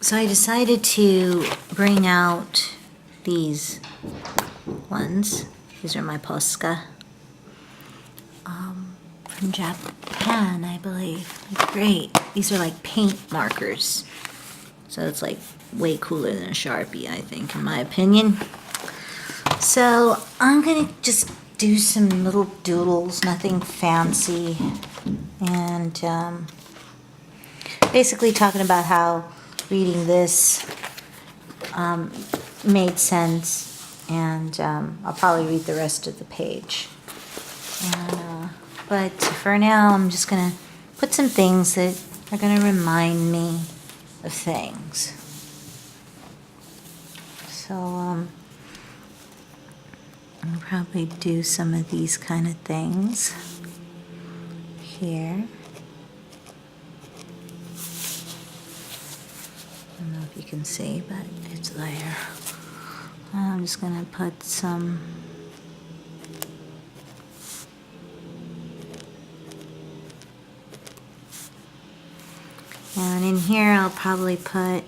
So I decided to bring out these ones. These are my Posca from Japan, I believe. They're great. These are like paint markers. So it's like way cooler than a Sharpie, I think, in my opinion. So I'm gonna just do some little doodles, nothing fancy. And basically talking about how reading this made sense, and I'll probably read the rest of the page. But for now, I'm just gonna put some things that are gonna remind me of things. So I'll probably do some of these kind of things here. I don't know if you can see, but it's there. I'm just gonna put some and in here I'll probably put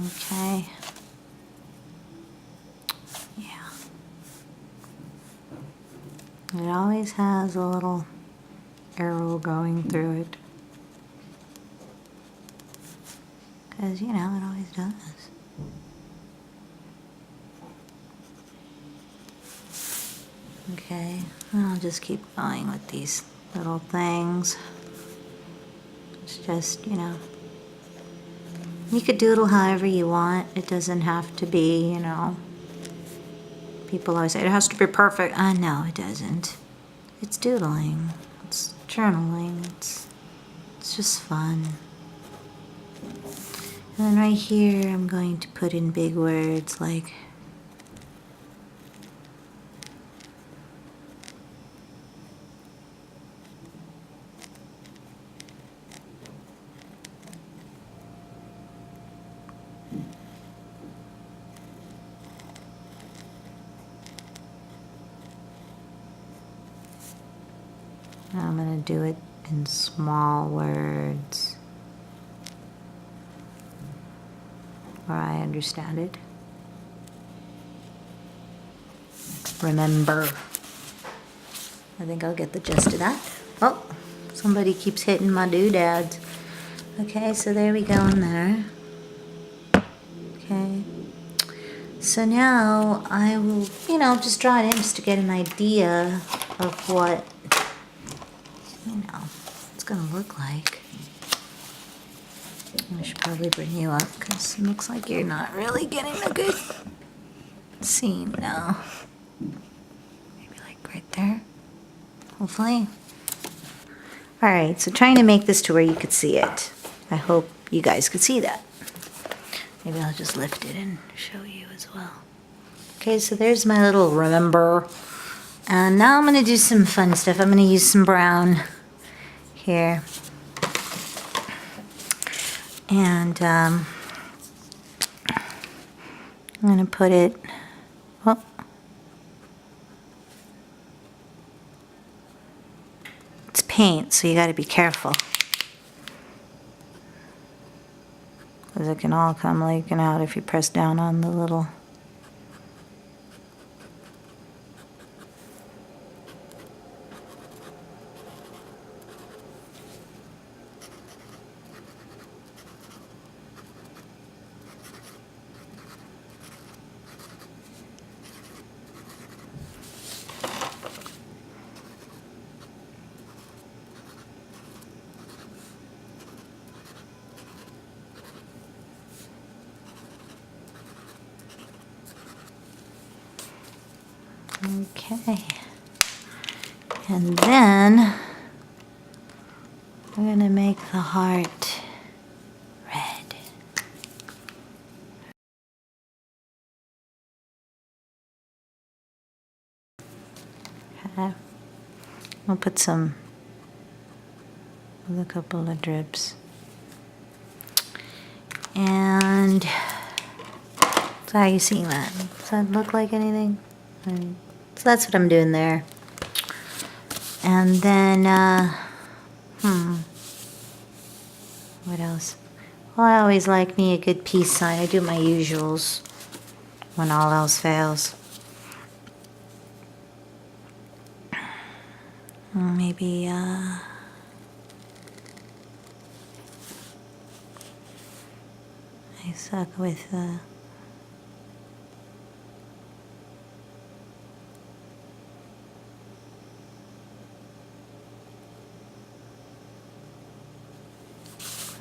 okay. Yeah. It always has a little arrow going through it. Because, you know, it always does. Okay, I'll just keep going with these little things. It's just, you know, you could doodle however you want. It doesn't have to be, you know, people always say it has to be perfect. No, it doesn't. It's doodling. It's journaling. It's just fun. And then right here, I'm going to put in big words like I'm going to do it in small words where I understand it. Remember. I think I'll get the gist of that. Oh, somebody keeps hitting my doodads. Okay, so there we go in there. Okay. So now I will, you know, just draw it in just to get an idea of what, you know, it's going to look like. I should probably bring you up because it looks like you're not really getting a good scene now. Maybe like right there, hopefully. Alright, so trying to make this to where you could see it. I hope you guys could see that. Maybe I'll just lift it and show you as well. Okay, so there's my little remember. And now I'm going to do some fun stuff. I'm going to use some brown here. And I'm going to put it, well, it's paint, so you got to be careful. Because it can all come leaking out if you press down on the little. Okay, and then we're going to make the heart red. Okay, we'll put some with a couple of drips. And so how are you seeing that? Does that look like anything? So that's what I'm doing there. And then What else? Well, I always like me a good peace sign. I do my usuals when all else fails. Maybe, I suck with,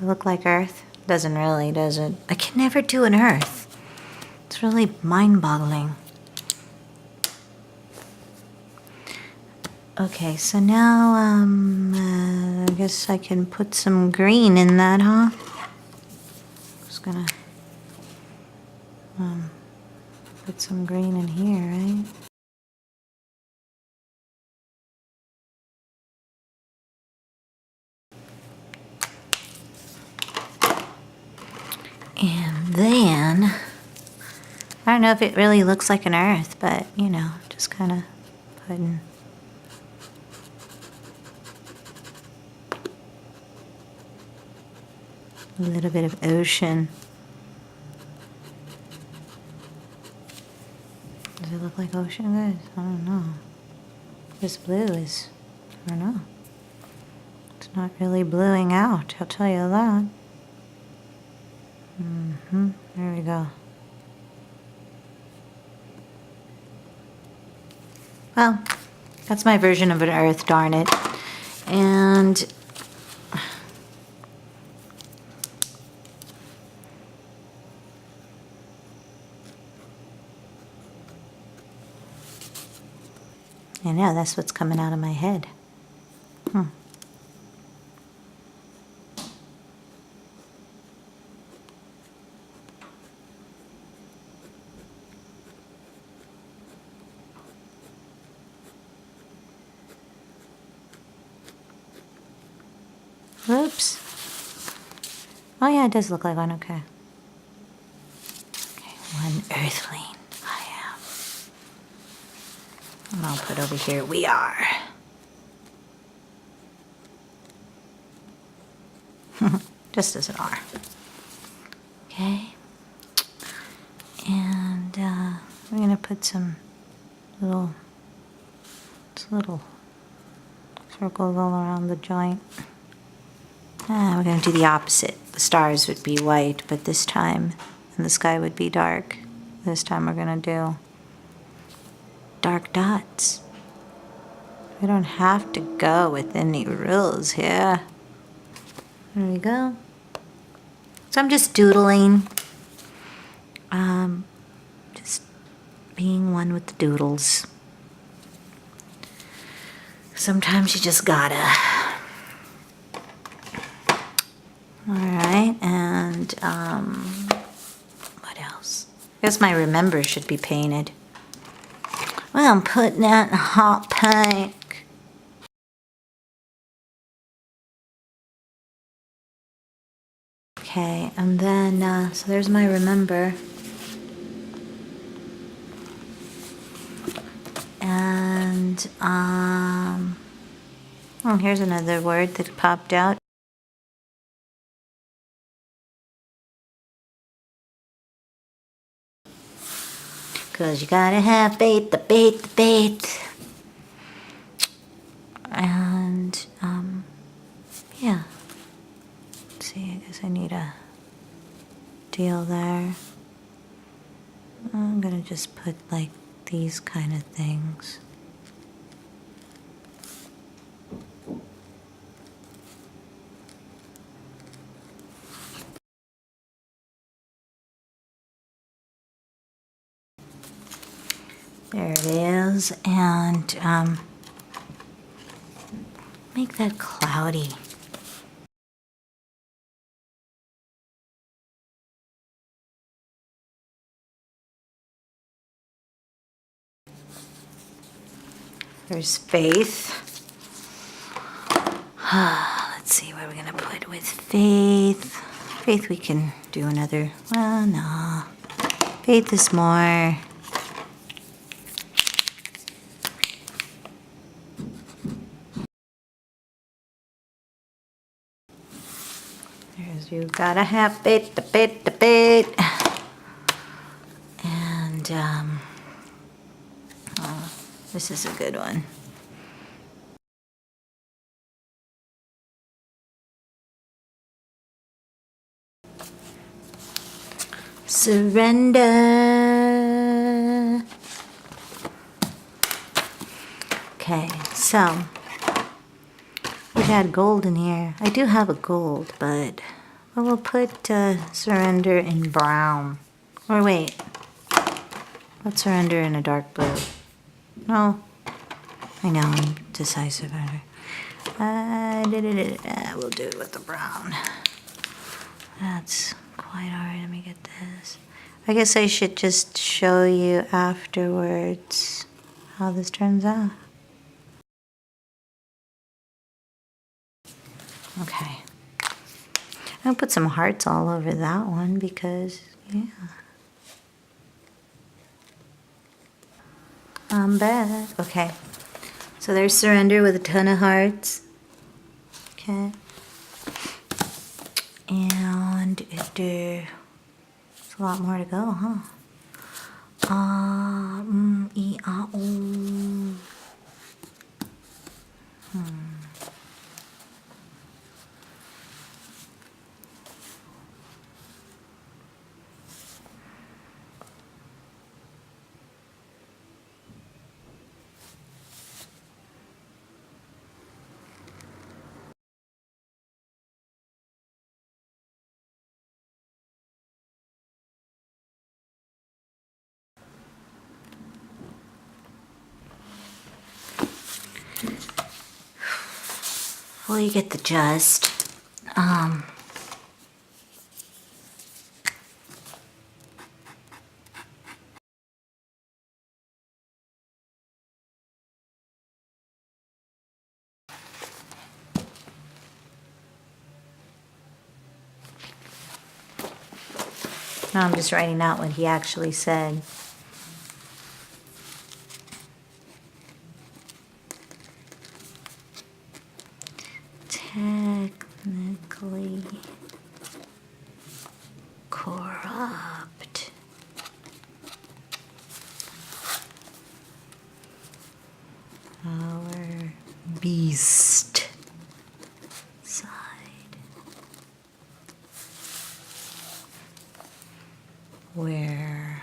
look like Earth? Doesn't really, does it? I can never do an Earth. It's really mind-boggling. Okay, so now, I guess I can put some green in that, huh? Just gonna, put some green in here, right? And then, I don't know if it really looks like an Earth, but, you know, just kind of putting a little bit of ocean. Does it look like ocean, guys? I don't know. This blue is, I don't know. It's not really bluing out, I'll tell you that. There we go. Well, that's my version of an Earth, darn it. And I know, that's what's coming out of my head. Oops. Oh yeah, it does look like one, okay. Okay, one Earthling I am. And I'll put over here, we are. Just as an R. Okay. And we're gonna put some little circles all around the joint. We're going to do the opposite. The stars would be white, but this time, and the sky would be dark. This time we're going to do dark dots. We don't have to go with any rules here. There we go. So I'm just doodling. Just being one with the doodles. Sometimes you just gotta. Alright, and what else? I guess my remember should be painted. Well, I'm putting that in hot pink. Okay, and then, so there's my remember. And, oh, here's another word that popped out. Cause you gotta have faith, the faith, the faith. And, yeah. Let's see, I guess I need a deal there. I'm gonna just put like these kind of things. There it is, and make that cloudy. There's Faith. Let's see what we're gonna put with Faith. Faith, we can do another, well, no. Faith is more You gotta have it. And, oh, this is a good one. Surrender. Okay, so we had gold in here. I do have a gold, but we'll put surrender in brown. Or wait, let's surrender in a dark blue. No, I know, I'm decisive. We'll do it with the brown. That's quite alright. Let me get this. I guess I should just show you afterwards how this turns out. Okay. I'll put some hearts all over that one because, yeah. I'm back. Okay. So there's surrender with a ton of hearts. Okay. And there's a lot more to go, huh? Well, you get the gist. Now I'm just writing out what he actually said. Technically corrupt. Our beast side. Where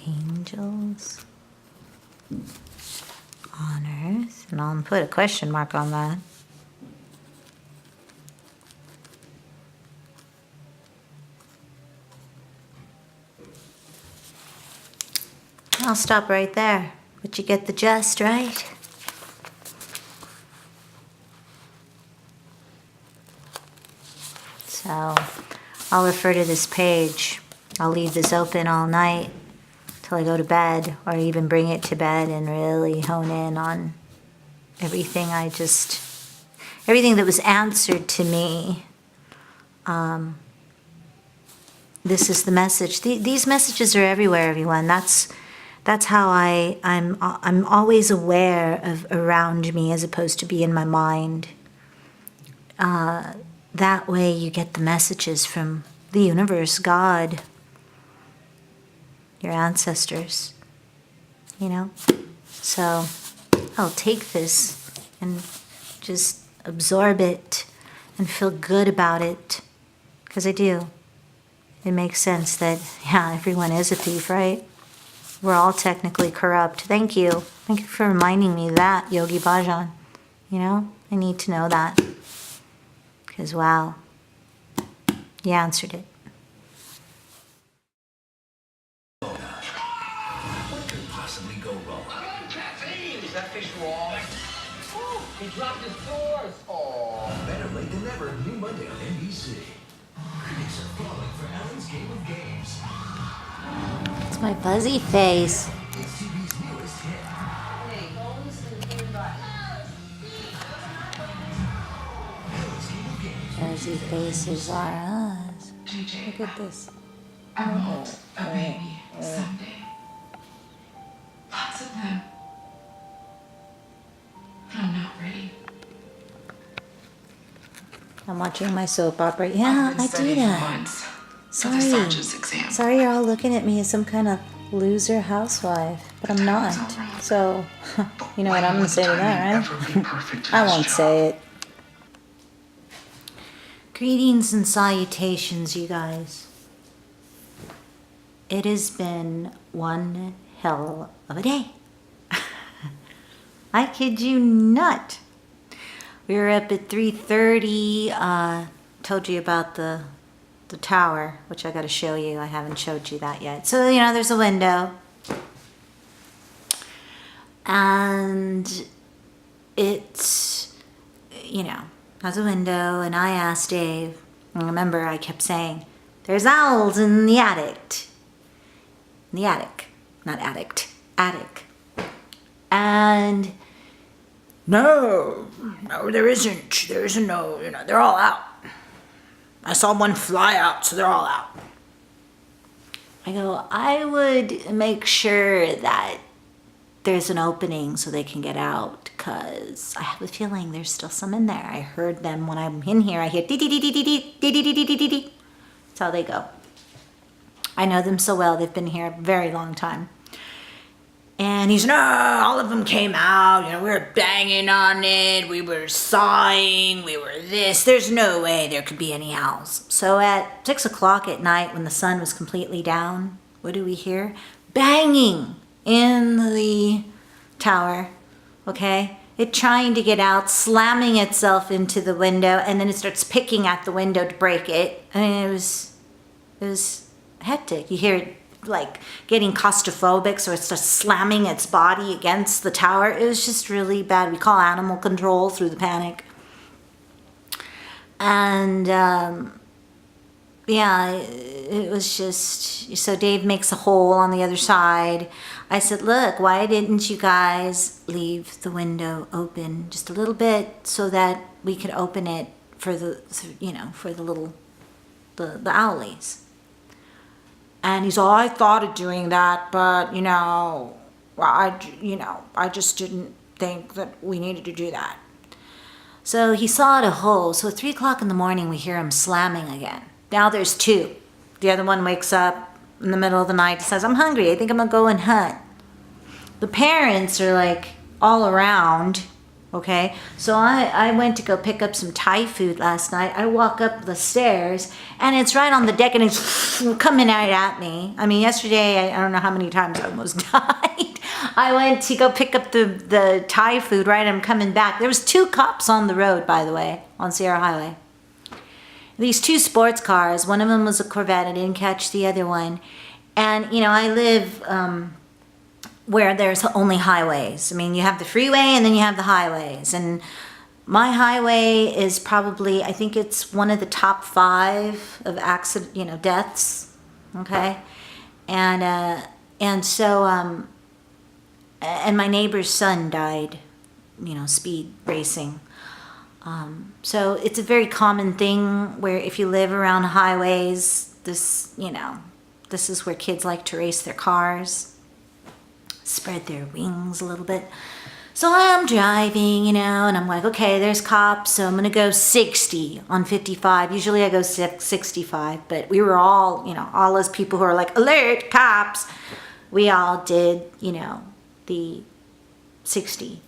angels on earth, and I'll put a question mark on that. I'll stop right there, but you get the gist, right? So I'll refer to this page. I'll leave this open all night till I go to bed, or even bring it to bed and really hone in on everything everything that was answered to me. This is the message. These messages are everywhere, everyone. That's how I'm always aware of around me as opposed to be in my mind. That way you get the messages from the universe, God, your ancestors, you know? So I'll take this and just absorb it and feel good about it, because I do. It makes sense that, yeah, everyone is a thief, right? We're all technically corrupt. Thank you. Thank you for reminding me that, Yogi Bhajan. You know, I need to know that. Because, wow, you answered it. What could possibly go wrong? Caffeine! Is that fish raw? Oh, he dropped his doors. Oh, better late than never. New Monday on NBC. Critics are falling for Alan's Game of Games. It's my fuzzy face. It's TV's newest hit. Alan's Game of Games. Fuzzy faces are us. Look at this. I want a baby someday. Lots of them. But I'm not ready. I'm watching my soap opera. Yeah, I've been I do studying that. once for Sorry. the sergeant's exam. Sorry you're all looking at me as some kind of loser housewife, but I'm not. Time's all wrong. So, you know what When I'm gonna would say to timing that, ever right? be perfect in I this won't job? say it. Greetings and salutations, you guys. It has been one hell of a day. I kid you not. We were up at 3:30. Told you about the tower, which I got to show you. I haven't showed you that yet. So, you know, there's a window. And it's, you know, has a window. And I asked Dave, and remember I kept saying, there's owls in the attic. In the attic. Not addict. Attic. And no, there isn't. There isn't no, you know, they're all out. I saw one fly out, so they're all out. I go, I would make sure that there's an opening so they can get out, because I have a feeling there's still some in there. I heard them when I'm in here. I hear dee dee dee dee dee dee dee dee dee dee dee. That's how they go. I know them so well. They've been here a very long time. And he's, no, all of them came out. You know, we were banging on it. We were sawing. We were this. There's no way there could be any owls. So at 6 o'clock at night, when the sun was completely down, what do we hear? Banging in the tower. Okay? It trying to get out, slamming itself into the window, and then it starts picking at the window to break it. I mean, it was hectic. You hear it like getting claustrophobic, so it starts slamming its body against the tower. It was just really bad. We call animal control through the panic. And yeah, it was just, so Dave makes a hole on the other side. I said, look, why didn't you guys leave the window open just a little bit so that we could open it for the, you know, for the little, the owlies? And he's all, I thought of doing that, but, you know, I just didn't think that we needed to do that. So he sawed a hole. So at 3 o'clock in the morning, we hear him slamming again. Now there's two. The other one wakes up in the middle of the night and says, I'm hungry. I think I'm going to go and hunt. The parents are like all around. Okay, so I went to go pick up some Thai food last night. I walk up the stairs, and it's right on the deck, and it's coming right at me. I mean, yesterday, I don't know how many times I almost died. I went to go pick up the Thai food, right? I'm coming back. There was 2 cops on the road, by the way, on Sierra Highway. These 2 sports cars. One of them was a Corvette. I didn't catch the other one. And, you know, I live where there's only highways. I mean, you have the freeway and then you have the highways. And my highway is probably, I think it's one of the top 5 of accident, you know, deaths. Okay. And so, and my neighbor's son died, you know, speed racing. So it's a very common thing where if you live around highways, this, you know, this is where kids like to race their cars. Spread their wings a little bit. So I'm driving, you know, and I'm like, okay, there's cops, so I'm going to go 60 on 55. Usually I go 65, but we were all, you know, all those people who are like, alert, cops. We all did, you know, the 60.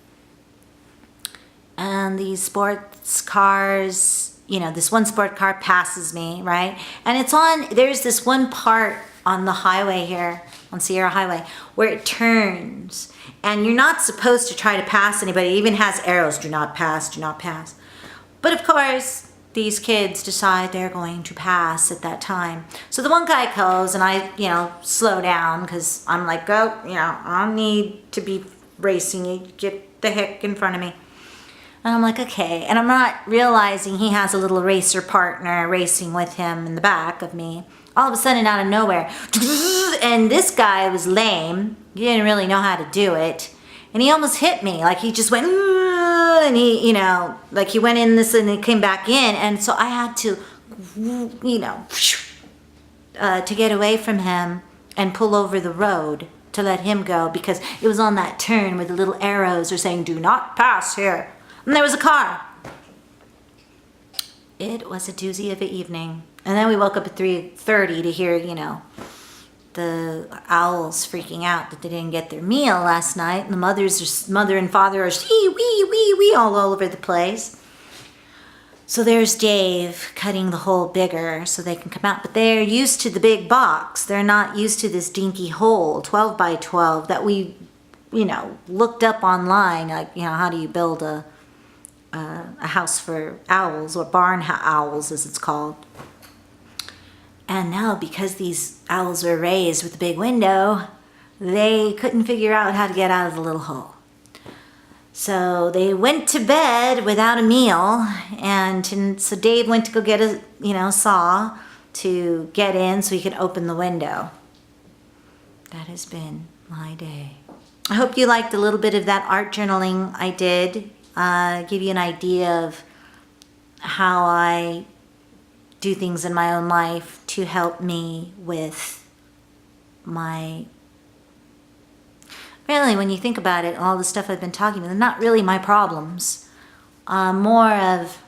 And these sports cars, you know, this one sport car passes me, right? And it's on, there's this one part on the highway here, on Sierra Highway, where it turns. And you're not supposed to try to pass anybody. It even has arrows, do not pass, do not pass. But of course, these kids decide they're going to pass at that time. So the one guy goes, and I, you know, slow down, because I'm like, go, you know, I need to be racing. You get the heck in front of me. And I'm like, okay. And I'm not realizing he has a little racer partner racing with him in the back of me. All of a sudden, out of nowhere, and this guy was lame. He didn't really know how to do it. And he almost hit me. Like, he just went, and he, you know, like he went in this and he came back in. And so I had to, you know, to get away from him and pull over the road to let him go, because it was on that turn where the little arrows are saying, do not pass here. And there was a car. It was a doozy of an evening. And then we woke up at 3:30 to hear, the owls freaking out that they didn't get their meal last night. And the mother and father are wee all over the place. So there's Dave cutting the hole bigger so they can come out. But they're used to the big box. They're not used to this dinky hole, 12 by 12, that we, looked up online. Like, how do you build a house for owls, or barn owls as it's called. And now, because these owls were raised with a big window, they couldn't figure out how to get out of the little hole. So they went to bed without a meal, and so Dave went to go get a saw to get in so he could open the window. That has been my day. I hope you liked a little bit of that art journaling I did. Give you an idea of how I do things in my own life to help me with really, when you think about it, all the stuff I've been talking about, they're not really my problems. More of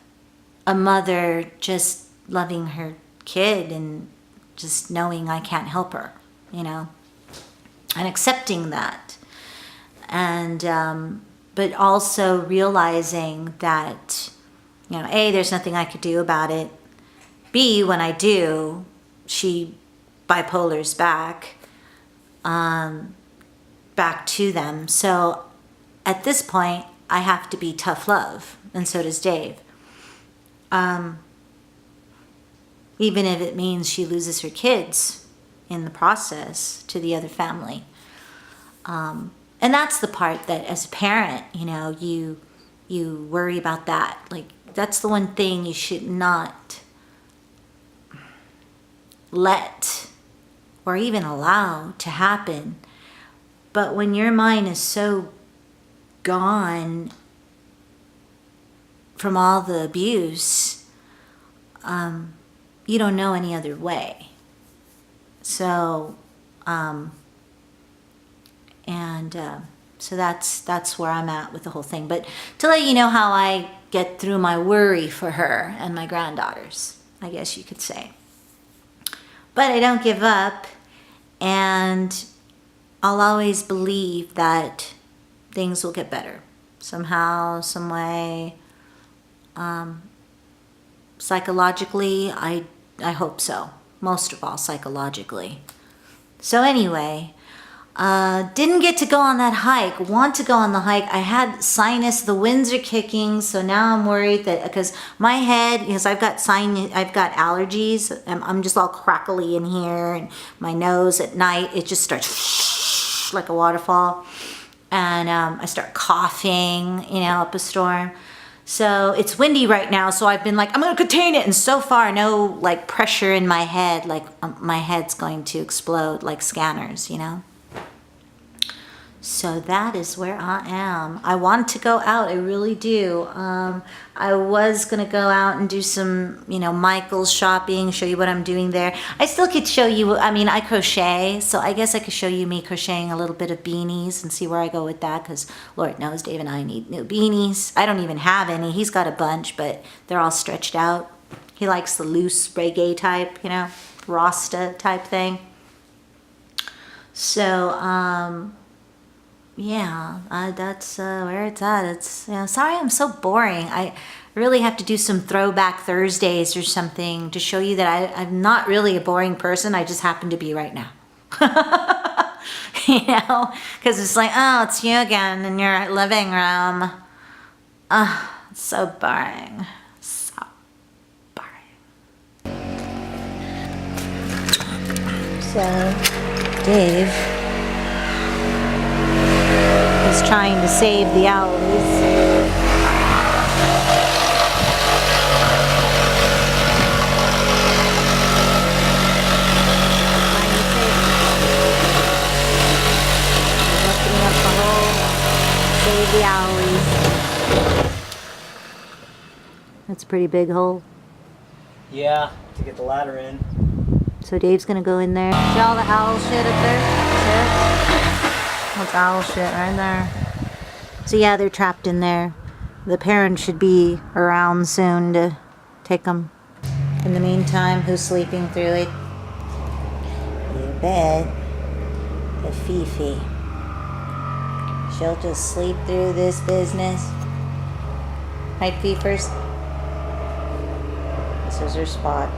a mother just loving her kid and just knowing I can't help her, and accepting that. And, but also realizing that, A, there's nothing I could do about it. B, when I do, she bipolars back to them. So at this point, I have to be tough love, and so does Dave. Even if it means she loses her kids in the process to the other family. And that's the part that, as a parent, you worry about that. Like, that's the one thing you should not let or even allow to happen. But when your mind is so gone from all the abuse, you don't know any other way. So, so that's where I'm at with the whole thing. But to let you know how I get through my worry for her and my granddaughters, I guess you could say. But I don't give up, and I'll always believe that things will get better. Somehow, some way. Psychologically, I hope so. Most of all, psychologically. So anyway, didn't get to go on that hike. Want to go on the hike. I had sinus. The winds are kicking, so now I'm worried that because my head, because I've got allergies. I'm just all crackly in here, and my nose at night it just starts like a waterfall, and I start coughing, up a storm. So it's windy right now, so I've been like, I'm gonna contain it, and so far no pressure in my head, my head's going to explode like scanners, So that is where I am. I want to go out, I really do. I was gonna go out and do some, Michael's shopping, show you what I'm doing there. I still could show you, I crochet, so I guess I could show you me crocheting a little bit of beanies and see where I go with that, because Lord knows Dave and I need new beanies. I don't even have any. He's got a bunch, but they're all stretched out. He likes the loose reggae type, Rasta type thing. So, yeah, that's where it's at. It's sorry I'm so boring. I really have to do some throwback Thursdays or something to show you that I'm not really a boring person. I just happen to be right now. Because it's like, oh, it's you again in your living room. It's so boring. So boring. So, Dave is trying to save the owls. Opening up the hole, save the owlies. That's a pretty big hole. Yeah, to get the ladder in. So Dave's gonna go in there. See all the owl shit up there? That's owl shit right there. So yeah, they're trapped in there. The parents should be around soon to Take them. In the meantime, who's sleeping through it? You bet. The Fifi. She'll just sleep through this business. Right, Fifers? This is her spot.